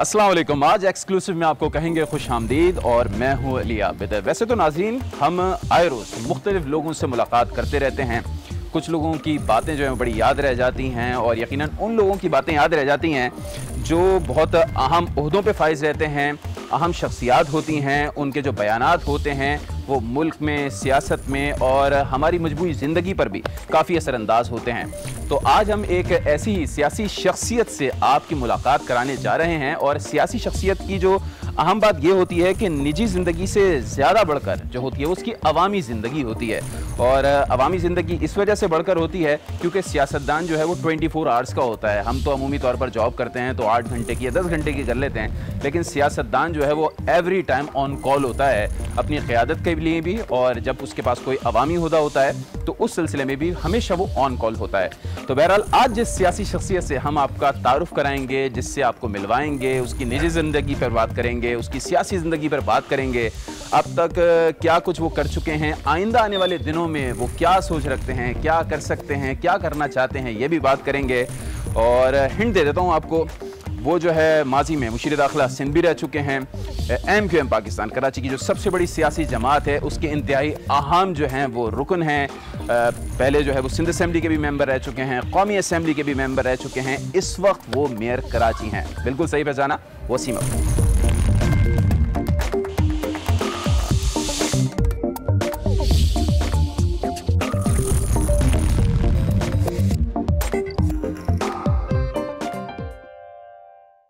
अस्सलाम वालेकुम। आज एक्सक्लूसिव में आपको कहेंगे खुश आमदीद और मैं हूँ अली आबिद। वैसे तो नाज़रीन हम आए रोज़ मुख्तलिफ लोगों से मुलाकात करते रहते हैं। कुछ लोगों की बातें जो हैं बड़ी याद रह जाती हैं और यकीनन उन लोगों की बातें याद रह जाती हैं जो बहुत अहम ओहदों पे फाइज रहते हैं, अहम शख्सियात होती हैं। उनके जो बयानात होते हैं वो मुल्क में, सियासत में और हमारी मजबूरी ज़िंदगी पर भी काफ़ी असरअंदाज होते हैं। तो आज हम एक ऐसी ही सियासी शख्सियत से आपकी मुलाकात कराने जा रहे हैं और सियासी शख्सियत की जो अहम बात ये होती है कि निजी ज़िंदगी से ज़्यादा बढ़कर जो होती है उसकी अवामी ज़िंदगी होती है। और अवामी ज़िंदगी इस वजह से बढ़कर होती है क्योंकि सियासतदान जो है वो 24 आवर्स का होता है। हम तो अमूमी तौर पर जॉब करते हैं तो 8 घंटे की या 10 घंटे की कर लेते हैं, लेकिन सियासतदान जो है वो एवरी टाइम ऑन कॉल होता है अपनी क़यादत के लिए भी, और जब उसके पास कोई अवामी हुदा होता है तो उस सिलसिले में भी हमेशा वो ऑन कॉल होता है। तो बहरहाल आज जिस सियासी शख्सियत से हम आपका तारुफ कराएंगे, जिससे आपको मिलवाएंगे, उसकी निजी ज़िंदगी पर बात करेंगे, उसकी सियासी ज़िंदगी पर बात करेंगे, अब तक क्या कुछ वो कर चुके हैं, आइंदा आने वाले दिनों में वो क्या सोच रखते हैं, क्या कर सकते हैं, क्या करना चाहते हैं, ये भी बात करेंगे। और हिंट दे देता हूँ आपको, वो जो है माजी में मुशीर दाखिला सिंध भी रह चुके हैं। MQM पाकिस्तान कराची की जो सबसे बड़ी सियासी जमात है उसके इंतहाई अहम जो हैं वो रुकन हैं। पहले जो है वो सिंध असम्बली के भी मेंबर रह चुके हैं, कौमी असम्बली के भी मेंबर रह चुके हैं। इस वक्त वो मेयर कराची हैं। बिल्कुल सही पहचाना, वसीम अख्तर।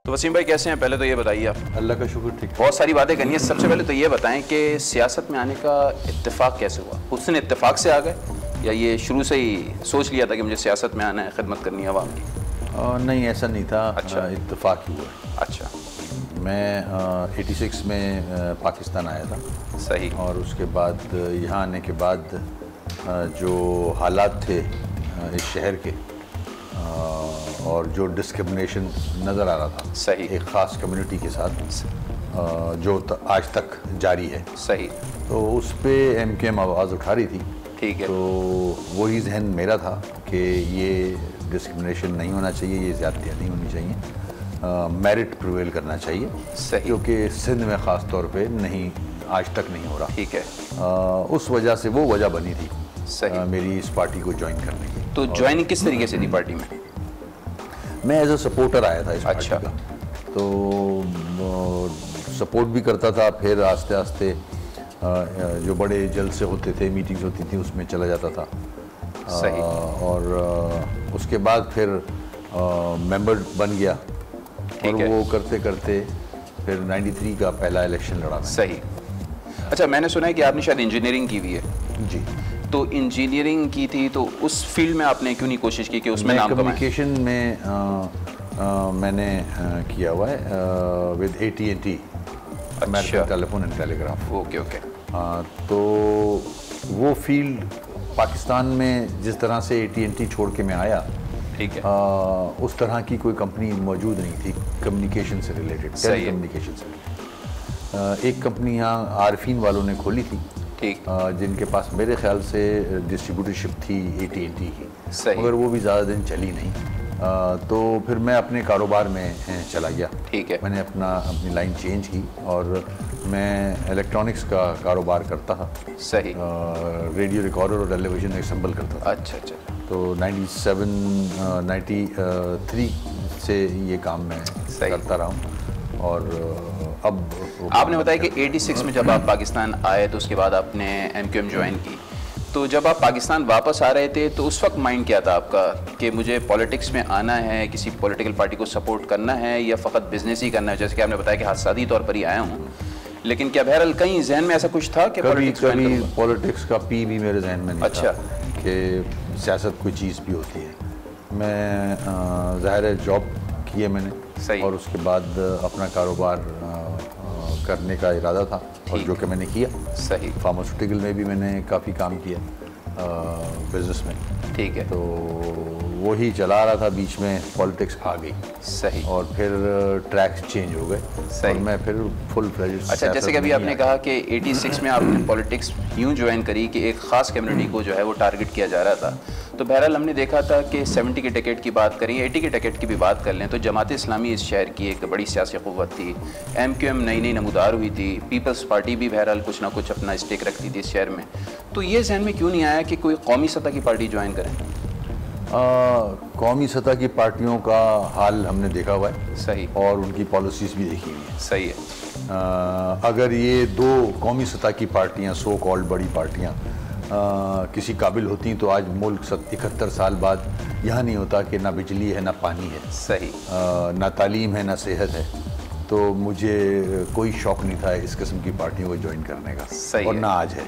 वसीम भाई कैसे हैं? पहले तो ये बताइए आप। अल्लाह का शुक्र ठीक। बहुत सारी बातें करनी है। सबसे पहले तो ये बताएं कि सियासत में आने का इत्तेफाक कैसे हुआ? हुस्न इत्तेफाक से आ गए या ये शुरू से ही सोच लिया था कि मुझे सियासत में आना है, खिदमत करनी है आवाम की? नहीं, ऐसा नहीं था। अच्छा, इत्तेफाक ही हुआ। अच्छा। मैं 86 में पाकिस्तान आया था। सही। और उसके बाद यहाँ आने के बाद जो हालात थे इस शहर के और जो डिस्क्रिमिनेशन नज़र आ रहा था सही एक ख़ास कम्युनिटी के साथ जो आज तक जारी है। सही। तो उस पर MQM आवाज़ उठा रही थी। ठीक है। तो वही जहन मेरा था कि ये डिस्क्रिमिनेशन नहीं होना चाहिए, ये ज़्यादतियाँ नहीं होनी चाहिए, मेरिट प्रिवेल करना चाहिए। सही। क्योंकि सिंध में ख़ास तौर पे नहीं, आज तक नहीं हो रहा। ठीक है। उस वजह से वो वजह बनी थी सही मेरी इस पार्टी को ज्वाइन करने की। तो ज्वाइनिंग किस तरीके से थी पार्टी में? मैं एज अ सपोर्टर आया था इस पार्टी अच्छा का, तो सपोर्ट भी करता था। फिर आस्ते आस्ते जो बड़े जलसे होते थे, मीटिंग्स होती थी, उसमें चला जाता था। सही। और उसके बाद फिर मेंबर बन गया और वो करते करते फिर 93 का पहला इलेक्शन लड़ा। सही। अच्छा, मैंने सुना है कि आपने शायद इंजीनियरिंग की हुई है। जी। तो इंजीनियरिंग की थी तो उस फील्ड में आपने क्यों नहीं कोशिश की कि उसमें नाम कमाएं? कम्युनिकेशन में मैंने किया हुआ है with AT&T, American telephone and telegraph. Okay okay. तो वो फील्ड पाकिस्तान में जिस तरह से AT&T छोड़ के मैं आया, ठीक है, उस तरह की कोई कंपनी मौजूद नहीं थी कम्युनिकेशन से रिलेटेड, टेली कम्युनिकेशन से। एक कंपनी यहाँ आरफीन वालों ने खोली थी, ठीक, जिनके पास मेरे ख्याल से डिस्ट्रीब्यूटरशिप थी AT&T की, मगर वो भी ज़्यादा दिन चली नहीं। तो फिर मैं अपने कारोबार में चला गया। ठीक है। मैंने अपनी लाइन चेंज की और मैं इलेक्ट्रॉनिक्स का कारोबार करता था। सही। रेडियो रिकॉर्डर और टेलीविज़न असेंबल करता था। अच्छा अच्छा। तो 93 से ये काम मैं करता रहा हूँ। और अब आपने बताया कि 86 में जब आप पाकिस्तान आए तो उसके बाद आपने MQM ज्वाइन की, तो जब आप पाकिस्तान वापस आ रहे थे तो उस वक्त माइंड क्या था आपका कि मुझे पॉलिटिक्स में आना है, किसी पॉलिटिकल पार्टी को सपोर्ट करना है या फ़कत बिजनेस ही करना है? जैसे कि आपने बताया कि हादसाती तौर पर ही आया हूँ, लेकिन क्या बहरहाल कहीं जहन में ऐसा कुछ था कि कभी पॉलिटिक्स का पी भी मेरे जहन में नहीं था कि सियासत कोई चीज़ भी होती है। मैं ज़ाहिर है जॉब की है मैंने। सही। और उसके बाद अपना कारोबार करने का इरादा था और जो कि मैंने किया। सही। फार्मास्यूटिकल में भी मैंने काफ़ी काम किया बिजनेस में। ठीक है। तो वही चला रहा था, बीच में पॉलिटिक्स आ गई। सही। और फिर ट्रैक्स चेंज हो गए। सही। और मैं फिर फुल फ्लेज्ड। अच्छा, जैसे कि अभी आपने कहा कि 86 में आपने पॉलिटिक्स यूँ ज्वाइन करी कि एक ख़ास कम्युनिटी को जो है वो टारगेट किया जा रहा था, तो बहरहाल हमने देखा था कि 70 के टिकट की बात करें, 80 के टिकट की भी बात कर लें तो जमात इस्लामी इस शहर की एक बड़ी सियासी क़ुव्वत थी। MQM नई नई नमूदार हुई थी, पीपल्स पार्टी भी बहरहाल कुछ ना कुछ अपना स्टेक रखती थी इस शहर में। तो ये जहन में क्यों नहीं आया कि कोई कौमी सतह की पार्टी ज्वाइन करें? कौमी सतह की पार्टियों का हाल हमने देखा हुआ है, सही, और उनकी पॉलिसीज़ भी देखी हुई है, सही है। अगर ये दो कौमी सतह की पार्टियां, सो कॉल्ड बड़ी पार्टियां किसी काबिल होती तो आज मुल्क 71 साल बाद यहाँ नहीं होता कि ना बिजली है, ना पानी है, सही, ना तालीम है, ना सेहत है। तो मुझे कोई शौक़ नहीं था इस किस्म की पार्टियों को ज्वाइन करने का, सही, और ना आज है।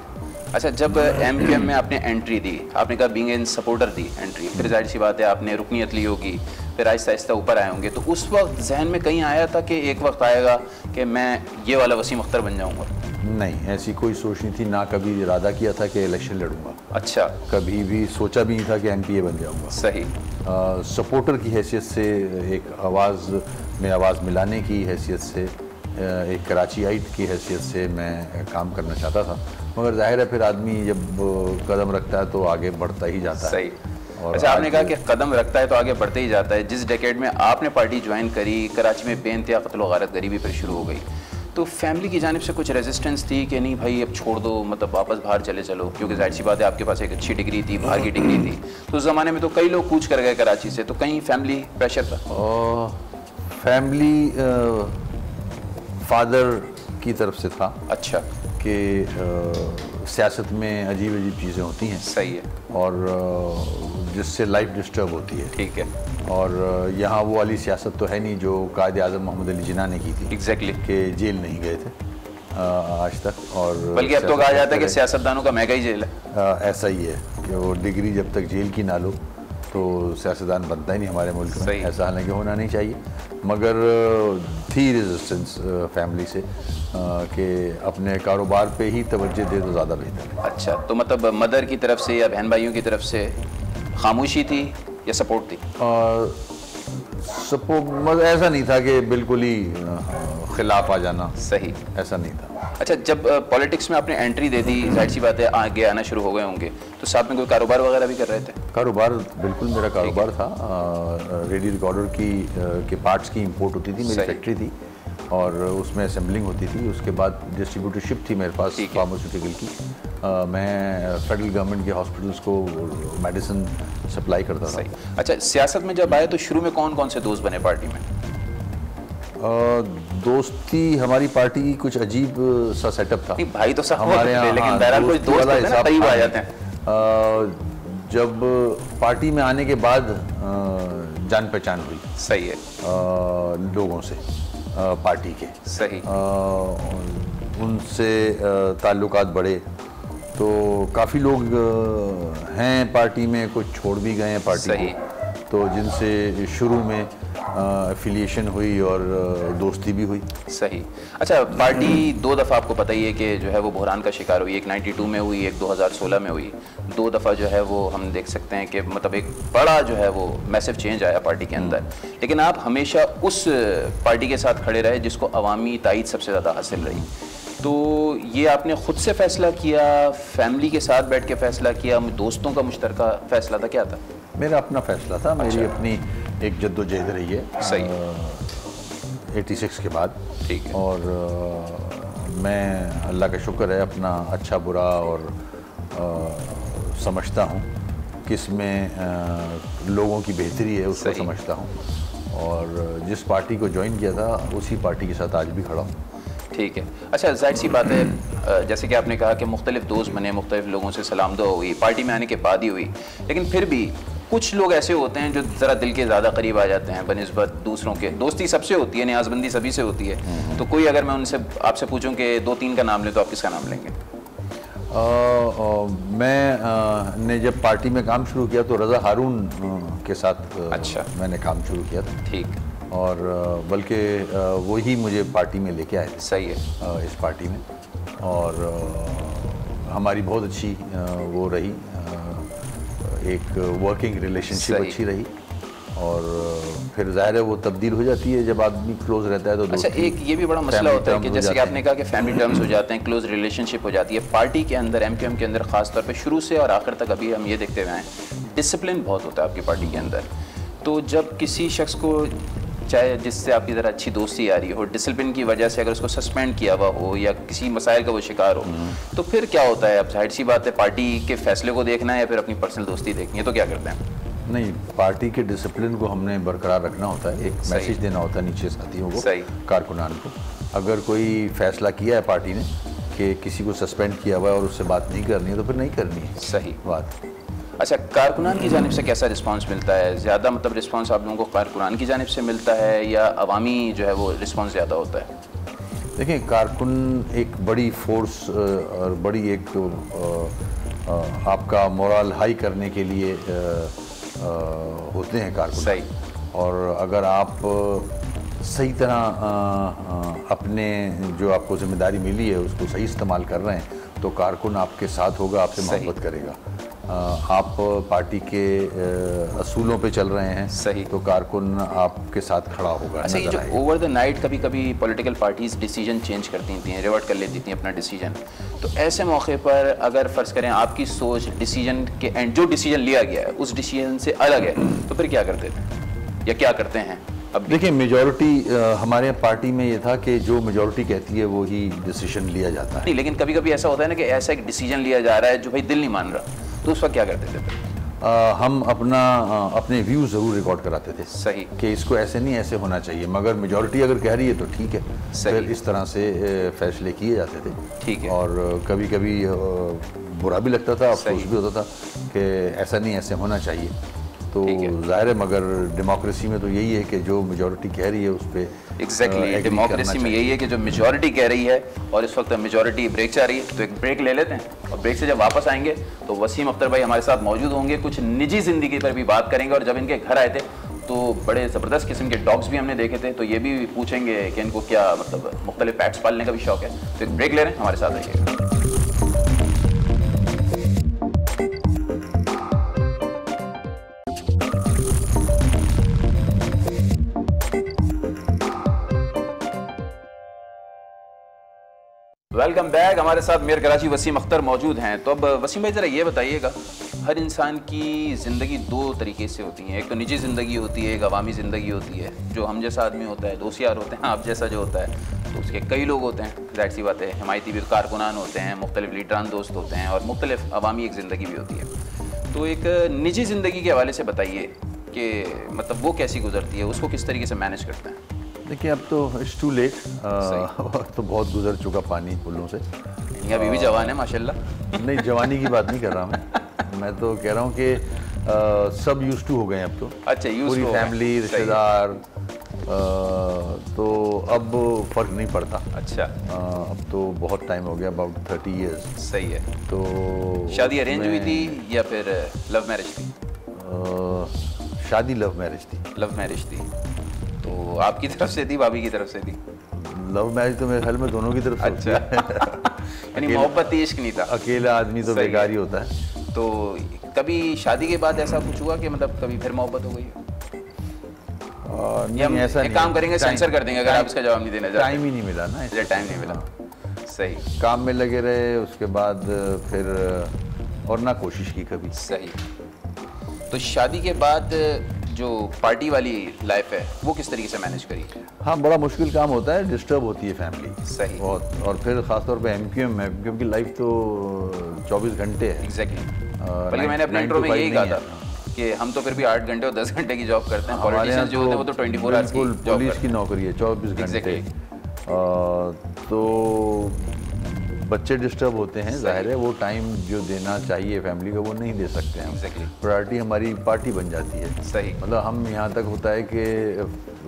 अच्छा, जब MQM में आपने एंट्री दी, आपने कहा being an supporter the entry, फिर जाहिर सी बात है आपने रुकनीत ली होगी, फिर आहिस्ता आहिस्ता ऊपर आए होंगे, तो उस वक्त जहन में कहीं आया था कि एक वक्त आएगा कि मैं ये वाला वसीम अख्तर बन जाऊंगा? नहीं, ऐसी कोई सोच नहीं थी, ना कभी इरादा किया था कि इलेक्शन लड़ूंगा। अच्छा, कभी भी सोचा भी नहीं था कि MPA बन जाऊंगा। सही। सपोर्टर की हैसियत से, एक आवाज़ में आवाज़ मिलाने की हैसियत से, एक कराचीआइट की हैसियत से मैं काम करना चाहता था, मगर जाहिर है फिर आदमी जब कदम रखता है तो आगे बढ़ता ही जाता है। सही। अच्छा, आपने कहा कि कदम रखता है तो आगे बढ़ते ही जाता है। जिस डेकेड में आपने पार्टी ज्वाइन करी, कराची में बेइंतहा क़त्ल व गारत गरीबी फिर शुरू हो गई, तो फैमिली की जानिब से कुछ रेजिस्टेंस थी कि नहीं भाई अब छोड़ दो, मतलब वापस बाहर चले चलो, क्योंकि जाहिर सी बात है आपके पास एक अच्छी डिग्री थी, बाहर की डिग्री थी, तो उस ज़माने में तो कई लोग कूच कर गए कराची से, तो कहीं फैमिली प्रेशर था? फैमिली फादर की तरफ से था। अच्छा। कि सियासत में अजीब अजीब चीज़ें होती हैं, सही है, और जिससे लाइफ डिस्टर्ब होती है। ठीक है। और यहाँ वो वाली सियासत तो है नहीं जो कायद आज़म मोहम्मद अली जिन्ना ने की थी। एग्जैक्टली। कि जेल नहीं गए थे आज तक, और बल्कि अब तो कहा जाता है कि सियासतदानों का महंगा ही जेल है। ऐसा ही है कि वो डिग्री जब तक जेल की ना लो तो सियासतदान बनता ही नहीं हमारे मुल्क में। ऐसा हालांकि होना नहीं चाहिए, मगर थी रेजिस्टेंस फैमिली से कि अपने कारोबार पे ही तवज्जो दे तो ज़्यादा बेहतर है। अच्छा, तो मतलब मदर की तरफ से या बहन भाइयों की तरफ से खामोशी थी या सपोर्ट थी? सपोर्ट ऐसा नहीं था कि बिल्कुल ही खिलाफ आ जाना। सही, ऐसा नहीं था। अच्छा, जब पॉलिटिक्स में आपने एंट्री दे दी, जाहिर सी बात है आगे आना शुरू हो गए होंगे, तो साथ में कोई कारोबार वगैरह भी कर रहे थे? कारोबार बिल्कुल मेरा कारोबार था। रेडियो रिकॉर्डर के पार्ट्स की इंपोर्ट होती थी, मेरी फैक्ट्री थी, और उसमें असेंबलिंग होती थी। उसके बाद डिस्ट्रीब्यूटरशिप थी मेरे पास फार्मास्यूटिकल की। मैं फेडरल गवर्नमेंट के हॉस्पिटल्स को मेडिसिन सप्लाई करता था। अच्छा, सियासत में जब आए तो शुरू में कौन कौन से दोस्त बने पार्टी में? दोस्ती हमारी पार्टी की कुछ अजीब सा सेटअप था। भाई तो सब हमारे यहाँ, लेकिन बहरहाल कुछ दोस्त होते हैं ना, करीब आ जाते हैं। जब पार्टी में आने के बाद जान पहचान हुई, सही है, लोगों से पार्टी के, सही, उनसे ताल्लुकात बढ़े, तो काफ़ी लोग हैं पार्टी में, कुछ छोड़ भी गए हैं पार्टी को, तो जिनसे शुरू में एफिलिएशन हुई और दोस्ती भी हुई। सही। अच्छा, पार्टी दो दफ़ा आपको पता ही है कि जो है वो बहरान का शिकार हुई, एक 92 में हुई, एक 2016 में हुई। दो दफ़ा जो है वो हम देख सकते हैं कि मतलब एक बड़ा जो है वो मैसिव चेंज आया पार्टी के अंदर, लेकिन आप हमेशा उस पार्टी के साथ खड़े रहे जिसको अवामी तायद सबसे ज़्यादा हासिल रही। तो ये आपने ख़ुद से फ़ैसला किया, फैमिली के साथ बैठ के फ़ैसला किया, दोस्तों का मुश्तरका फ़ैसला था, क्या था? मेरा अपना फ़ैसला था। मेरी अपनी एक जद्दोजहद रही है। सही। 86 के बाद। ठीक है। और मैं अल्लाह का शुक्र है अपना अच्छा बुरा और समझता हूँ, किस में लोगों की बेहतरी है उसको समझता हूँ, और जिस पार्टी को ज्वाइन किया था उसी पार्टी के साथ आज भी खड़ा हूँ। ठीक है। अच्छा, जाहिर सी बात है, जैसे कि आपने कहा कि मुख्तलिफ दोस्त बने, मुख्तलिफ लोगों से सलाम दुआ हुई, पार्टी में आने के बाद ही हुई, लेकिन फिर भी कुछ लोग ऐसे होते हैं जो ज़रा दिल के ज़्यादा करीब आ जाते हैं बनिस्बत दूसरों के। दोस्ती सबसे होती है, न्याज़बंदी सभी से होती है, तो कोई अगर मैं उनसे आपसे पूछूं कि 2-3 का नाम लें तो आप किसका नाम लेंगे? मैं जब पार्टी में काम शुरू किया तो रज़ा हारून के साथ अच्छा मैंने काम शुरू किया था। ठीक। और बल्कि वही मुझे पार्टी में लेके आए थे। सही है। इस पार्टी में, और हमारी बहुत अच्छी वो रही, एक वर्किंग रिलेशनशिप अच्छी रही, और फिर ज़ाहिर है वो तब्दील हो जाती है जब आदमी क्लोज रहता है तो। अच्छा, एक ये भी बड़ा मसला होता है कि जैसे कि आपने कहा कि फैमिली टर्म्स हो जाते हैं, क्लोज रिलेशनशिप हो जाती है पार्टी के अंदर, MQM के अंदर ख़ास तौर पे शुरू से और आखिर तक अभी हम ये देखते हुए हैं डिसिप्लिन बहुत होता है आपकी पार्टी के अंदर। तो जब किसी शख्स को, चाहे जिससे आपकी ज़रा अच्छी दोस्ती आ रही हो, डिसिप्लिन की वजह से अगर उसको सस्पेंड किया हुआ हो या किसी मसाइल का वो शिकार हो, तो फिर क्या होता है? अब जाहिर सी बात है पार्टी के फैसले को देखना है या फिर अपनी पर्सनल दोस्ती देखनी है, तो क्या करते हैं? नहीं, पार्टी के डिसिप्लिन को हमने बरकरार रखना होता है, एक मैसेज देना होता है नीचे साथियों को, कारकुनान को। अगर कोई फैसला किया है पार्टी ने कि किसी को सस्पेंड किया हुआ है और उससे बात नहीं करनी है तो फिर नहीं करनी है। सही बात। अच्छा, कारकुनान की जानिब से कैसा रिस्पांस मिलता है? ज़्यादा मतलब रिस्पांस आप लोगों को कारकुनान की जानिब से मिलता है या अवामी जो है वो रिस्पांस ज़्यादा होता है? देखिए, कारकुन एक बड़ी फोर्स और बड़ी एक आपका मोरल हाई करने के लिए होते हैं कारकुन। सही। और अगर आप सही तरह अपने जो आपको जिम्मेदारी मिली है उसको सही इस्तेमाल कर रहे हैं तो कारकुन आपके साथ होगा, आपसे मोहब्बत करेगा। आप पार्टी के असूलों पे चल रहे हैं, सही, तो कारकुन आपके साथ खड़ा होगा। अच्छा, ये जो ओवर द नाइट कभी कभी पॉलिटिकल पार्टीज डिसीजन चेंज करती थी, रिवर्ट कर लेती थी अपना डिसीजन, तो ऐसे मौके पर अगर फ़र्ज़ करें आपकी सोच डिसीजन के एंड जो डिसीजन लिया गया है उस डिसीजन से अलग है, तो फिर क्या करते थे या क्या करते हैं? अब देखिए, मेजॉरिटी हमारे पार्टी में ये था कि जो मेजॉरिटी कहती है वो ही डिसीजन लिया जाता है। नहीं, लेकिन कभी कभी ऐसा होता है ना कि ऐसा एक डिसीजन लिया जा रहा है जो भाई दिल नहीं मान रहा, तो उस वक्त क्या करते थे फिर? हम अपने व्यूज़ ज़रूर रिकॉर्ड कराते थे। सही। कि इसको ऐसे नहीं, ऐसे होना चाहिए, मगर मेजॉरिटी अगर कह रही है तो ठीक है। फिर इस तरह से फैसले किए जाते थे। ठीक है। और कभी कभी बुरा भी लगता था, अफसोस भी होता था कि ऐसा नहीं, ऐसे होना चाहिए। तो ज़ाहिर है, मगर डेमोक्रेसी में तो यही है कि जो मेजॉरिटी कह रही है उस पर एग्जैक्टली डेमोक्रेसी में यही है कि जो मेजॉरिटी कह रही है, और इस वक्त मेजॉरिटी ब्रेक चाह रही है तो एक ब्रेक ले लेते हैं, और ब्रेक से जब वापस आएंगे तो वसीम अख्तर भाई हमारे साथ मौजूद होंगे, कुछ निजी ज़िंदगी पर भी बात करेंगे। और जब इनके घर आए थे तो बड़े ज़बरदस्त किस्म के डॉग्स भी हमने देखे थे, तो ये भी पूछेंगे कि इनको क्या मतलब मुख्तलिफ पैट्स पालने का भी शौक है। तो एक ब्रेक ले रहे हैं, हमारे साथ रहिएगा। Welcome back. हमारे साथ मेयर कराची वसीम अख्तर मौजूद हैं। तो अब वसीम भाई ज़रा ये बताइएगा, हर इंसान की ज़िंदगी दो तरीके से होती है, एक तो निजी ज़िंदगी होती है, एक अवामी ज़िंदगी होती है। जो हम जैसा आदमी होता है, दोस्त यार होते हैं, आप जैसा जो होता है तो उसके कई लोग होते हैं, ज़ाहिर सी बात है। हिमायती भी कारकुनान होते हैं, मुख्तलिफ लीडरान दोस्त होते हैं, और मुख्तलिफ अवामी एक ज़िंदगी भी होती है। तो एक निजी ज़िंदगी के हवाले से बताइए कि मतलब वो कैसी गुजरती है, उसको किस तरीके से मैनेज करते हैं? देखिए, अब तो इट्स टू लेट, तो बहुत गुजर चुका पानी पुलों से। अभी भी जवान है माशाल्लाह। नहीं, जवानी की बात नहीं कर रहा मैं तो कह रहा हूँ कि सब यूज टू हो गए अब तो। अच्छा, पूरी फैमिली, रिश्तेदार, तो अब फर्क नहीं पड़ता। अच्छा, अब तो बहुत टाइम हो गया, अबाउट 30 ईयर्स। सही है। तो शादी अरेंज हुई थी या फिर लव मैरिज थी? शादी लव मैरिज थी। लव मैरिज थी। तो आपकी तरफ से थी, भाभी की तरफ से थी? लव मैरिज तो मेरे ख्याल में दोनों की तरफ से। अच्छा। यानी मोहब्बत इश्क नहीं था? अकेला आदमी तो बेकार ही होता है। तो कभी शादी के बाद ऐसा कुछ हुआ कि मतलब कभी फिर मोहब्बत हो गई? नहीं, ऐसा नहीं। काम करेंगे, सेंसर कर देंगे अगर आप इसका जवाब नहीं देना चाहते। टाइम ही नहीं मिला ना, इसलिए टाइम नहीं मिला। सही। काम में लगे रहे, उसके बाद फिर और ना कोशिश की कभी। सही। तो शादी के बाद जो पार्टी वाली लाइफ है वो किस तरीके से मैनेज करी? हाँ, बड़ा मुश्किल काम होता है, डिस्टर्ब होती है फैमिली। सही। बहुत। और फिर ख़ासतौर पे MQM की लाइफ तो 24 घंटे है। एग्जैक्टली। बल्कि मैंने अपने इंट्रो में यही कहा था कि हम तो फिर भी 8 घंटे और 10 घंटे की जॉब करते हैं। पॉलिटिशियंस जो होते हैं वो तो 24 आवर्स की जॉब, पुलिस की नौकरी है, 24 घंटे। तो बच्चे डिस्टर्ब होते हैं, जाहिर है वो टाइम जो देना चाहिए फैमिली को वो नहीं दे सकते हैं। प्रायोरिटी हमारी पार्टी बन जाती है। सही। मतलब हम यहाँ तक होता है कि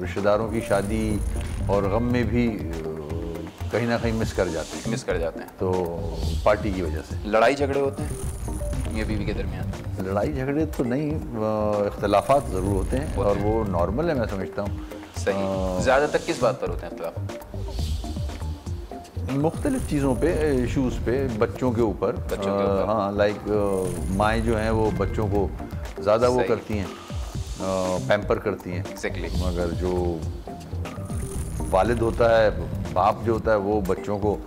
रिश्तेदारों की शादी और गम में भी कहीं ना कहीं मिस कर जाते हैं तो पार्टी की वजह से। लड़ाई झगड़े होते हैं मियां बीवी के दरमियान? लड़ाई झगड़े तो नहीं, इख्तलाफात ज़रूर होते हैं और वो नॉर्मल है, मैं समझता हूँ। सही। ज़्यादातर किस बात पर होते हैं इख्तलाफ? मुख्तलिफ चीज़ों पे, इशूज़ पे, बच्चों के ऊपर। हाँ, लाइक माएँ जो हैं वो बच्चों को ज़्यादा वो करती हैं, पैम्पर करती हैं। Exactly. मगर जो वालिद होता है, बाप जो होता है, वो बच्चों को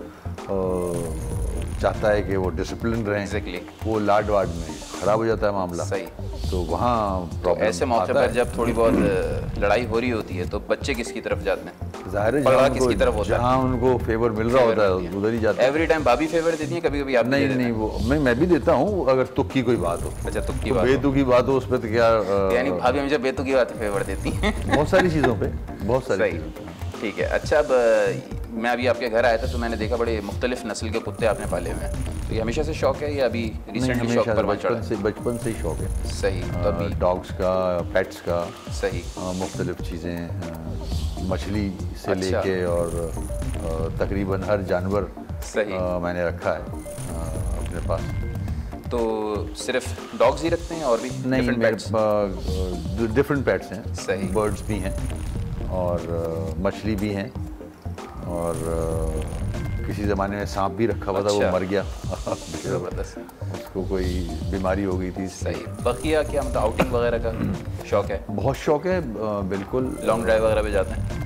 चाहता है कि वो डिसिप्लिन रहें। Exactly. वो लाड वाड में ख़राब हो जाता है मामला। सही। तो वहाँ प्रॉब्लम ऐसे मौके पर जब थोड़ी बहुत लड़ाई हो रही होती है तो बच्चे किसकी तरफ जाते हैं? ज़ाहिर है पलड़ा किसकी तरफ होता है? जहाँ उनको फेवर मिल रहा होता है उधर ही जाते हैं। एवरी टाइम भाभी फेवर देती है, कभी-कभी आप नहीं, वो मैं भी देता हूँ अगर तुक की कोई बात हो। अच्छा, तुक की तो बात, बेतुकी बात हो उस पर तो क्या, यानी भाभी हमेशा बेतुकी बात फेवर देती हैं। बहुत सारी चीज़ों पे, बहुत सारी चीज़ों पे। ठीक है। अच्छा, अब मैं अभी आपके घर आया था तो मैंने देखा बड़े मुख्तलिफ नस्ल के कुत्ते आपने पाले हुए हैं, तो ये हमेशा से शौक है या अभी रिसेंटली शौक पर चढ़ा? बचपन से ही शौक है। सही। तो अभी डॉग्स का, पेट्स का, सही, मुख्तलिफ चीज़ें, मछली से अच्छा। लेके और तकरीबन हर जानवर सही मैंने रखा है अपने पास। तो सिर्फ डॉग्स ही रखते हैं और भी नहीं, डिफरेंट पेट्स हैं। सही। बर्ड्स भी हैं और मछली भी हैं और किसी ज़माने में सांप भी रखा हुआ था। अच्छा। वो मर गया। ज़बरदस्त। उसको कोई बीमारी हो गई थी। सही। बकिया क्या मतलब आउटिंग वगैरह का शौक है? बहुत शौक है, बिल्कुल। लॉन्ग ड्राइव वगैरह पे जाते हैं?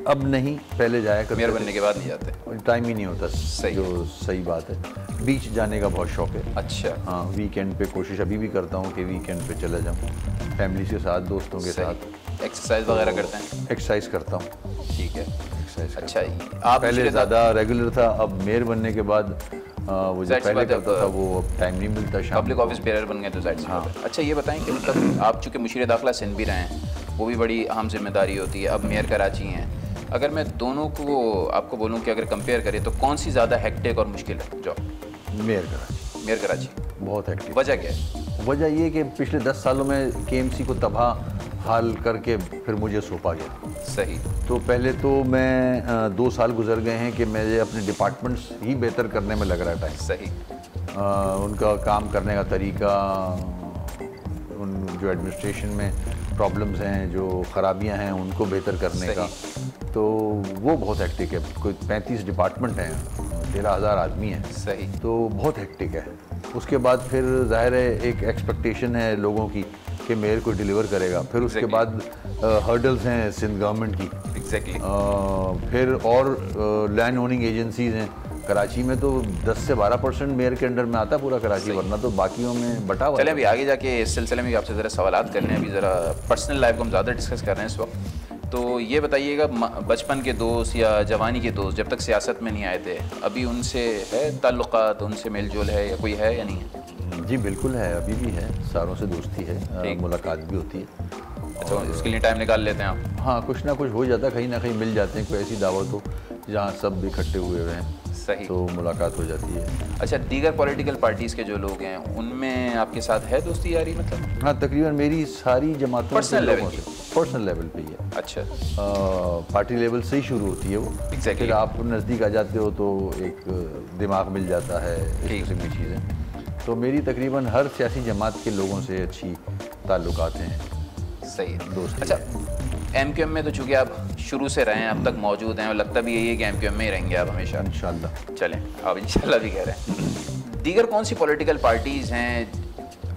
अब नहीं, पहले जाया करते मेयर बनने के बाद नहीं जाते? टाइम ही नहीं होता। सही। जो सही बात है। बीच जाने का बहुत शौक है। अच्छा। हाँ, वीकेंड पे कोशिश अभी भी करता हूँ कि वीकेंड पे चला जाऊँ फैमिली के साथ, दोस्तों के साथ। एक्सरसाइज वगैरह करते हैं? एक्सरसाइज करता हूँ। ठीक है। एक्सरसाइज। अच्छा, आप पहले ज़्यादा रेगुलर था, अब मेयर बनने के बाद वो जो पहले करता था वो अब टाइम नहीं मिलता। शाम पब्लिक ऑफिस बेरर बन गए तो जाहिर सी बात है। अच्छा, ये बताएं कि मतलब आप चूँकि मुशीर दाखिला सिंध भी रहे हैं, वो भी बड़ी अहम जिम्मेदारी होती है, अब मेयर कराची हैं, अगर मैं दोनों को आपको बोलूं कि अगर कंपेयर करें तो कौन सी ज़्यादा हेक्टिक और मुश्किल है job? Mayor Karachi. Mayor Karachi बहुत हेक्टिक। वजह क्या है? वजह ये कि पिछले 10 सालों में केएमसी को तबाह हाल करके फिर मुझे सौंपा गया। सही। तो पहले तो मैं 2 साल गुजर गए हैं कि मुझे अपने डिपार्टमेंट्स ही बेहतर करने में लग रहा है टाइम। सही। उनका काम करने का तरीका, उन जो एडमिनिस्ट्रेशन में प्रॉब्लम्स हैं, जो ख़राबियां हैं, उनको बेहतर करने का, तो वो बहुत हेक्टिक है। कोई 35 डिपार्टमेंट हैं, 13,000 आदमी हैं। सही। तो बहुत हेक्टिक है। उसके बाद फिर जाहिर है एक एक्सपेक्टेशन है लोगों की कि मेयर को डिलीवर करेगा। फिर उसके बाद हर्डल्स हैं सिंध गवर्नमेंट की। एग्जैक्टली। फिर और लैंड ओनिंग एजेंसीज हैं कराची में, तो 10 से 12% मेयर के अंडर में आता है पूरा कराची, वरना तो बाकियों में बटा हुआ। चलें अभी आगे जाके इस सिलसिले में आपसे ज़रा सवालात करने हैं। अभी ज़रा पर्सनल लाइफ को हम ज़्यादा डिस्कस कर रहे हैं इस वक्त। तो ये बताइएगा, बचपन के दोस्त या जवानी के दोस्त जब तक सियासत में नहीं आए थे, अभी उनसे है ताल्लुकात, उनसे मेल जोल है या कोई है या नहीं है? जी बिल्कुल है, अभी भी है, सारों से दोस्ती है, मुलाकात भी होती है। अच्छा, इसके लिए टाइम निकाल लेते हैं आप? हाँ, कुछ ना कुछ हो जाता है, कहीं ना कहीं मिल जाते हैं, कोई ऐसी दावत हो जहाँ सब इकट्ठे हुए हुए हैं। सही। तो मुलाकात हो जाती है। अच्छा, दीगर पॉलिटिकल पार्टीज़ के जो लोग हैं उनमें आपके साथ है दोस्ती यारी मतलब? हाँ, तकरीबन मेरी सारी जमातों पर्सनल लेवल पे? पर्सनल लेवल पे ही है। अच्छा। पार्टी लेवल से ही शुरू होती है वो। Exactly. फिर आप नज़दीक आ जाते हो तो एक दिमाग मिल जाता है, इस किस्म की चीज़ें। तो मेरी तकरीबन हर सियासी जमात के लोगों से अच्छी ताल्लुकात हैं। सही है। दोस्ती। अच्छा, एमक्यूएम में तो चूँकि आप शुरू से रहे हैं, अब तक मौजूद हैं और लगता भी यही है कि एमक्यूएम में ही रहेंगे आप हमेशा। इंशाल्लाह। चलें, आप इंशाल्लाह भी कह रहे हैं। दीगर कौन सी पॉलिटिकल पार्टीज़ हैं,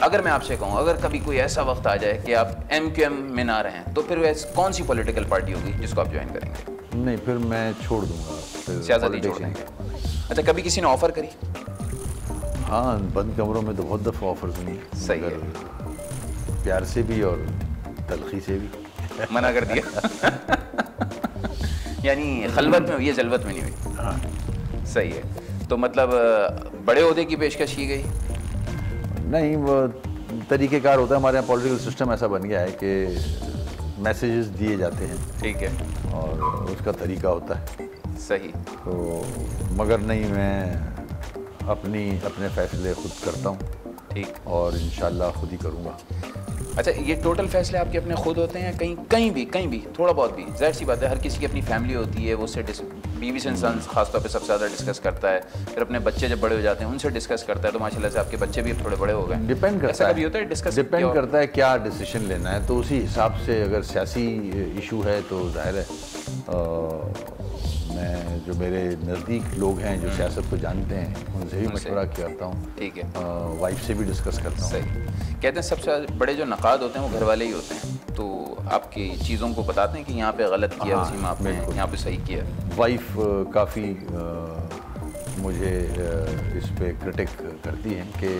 अगर मैं आपसे कहूँ अगर कभी कोई ऐसा वक्त आ जाए कि आप एमक्यूएम में ना रहें तो फिर कौन सी पॉलिटिकल पार्टी होगी जिसको आप ज्वाइन करेंगे? नहीं, फिर मैं छोड़ दूँगा, सियासत ही छोड़ देंगे। अच्छा, कभी किसी ने ऑफ़र करी? हाँ, बंद कमरों में तो बहुत दफ़ा ऑफर्स हुई हैं। सही है। प्यार से भी और तलखी से भी। मना कर दिया। यानी खलवत में हुई है, जलवत में नहीं हुई? हाँ। सही है। तो मतलब बड़े ओहदे की पेशकश की गई? नहीं, वो तरीक़ेकार होता है हमारे यहाँ, पॉलिटिकल सिस्टम ऐसा बन गया है कि मैसेजेस दिए जाते हैं। ठीक है। और उसका तरीका होता है। सही। तो मगर नहीं, मैं अपने फ़ैसले खुद करता हूँ। ठीक। और इंशाल्लाह खुद ही करूँगा। अच्छा, ये टोटल फैसले आपके अपने खुद होते हैं? कहीं भी थोड़ा बहुत भी? जाहिर सी बात है, हर किसी की अपनी फैमिली होती है, वो उससे बीवी से इंसान खासतौर पे सबसे ज़्यादा डिस्कस करता है, फिर अपने बच्चे जब बड़े हो जाते हैं उनसे डिस्कस करता है। तो माशाल्लाह से आपके बच्चे भी थोड़े बड़े हो गए। डिपेंड करता है, कभी होता है डिस्कस? डिपेंड करता है क्या डिसीजन लेना है, तो उसी हिसाब से अगर सियासी इशू है तो जाहिर है मैं जो मेरे नज़दीक लोग हैं जो सियासत को जानते हैं उनसे भी मशवरा करता हूँ। ठीक है। वाइफ से भी डिस्कस करता हूँ। सही। कहते हैं सबसे बड़े जो नकाद होते हैं वो घर वाले ही होते हैं, तो आपकी चीज़ों को बताते हैं कि यहाँ पे गलत किया वसीम आपने, यहाँ पे सही किया। वाइफ काफ़ी मुझे इस पे क्रिटिक करती हैं कि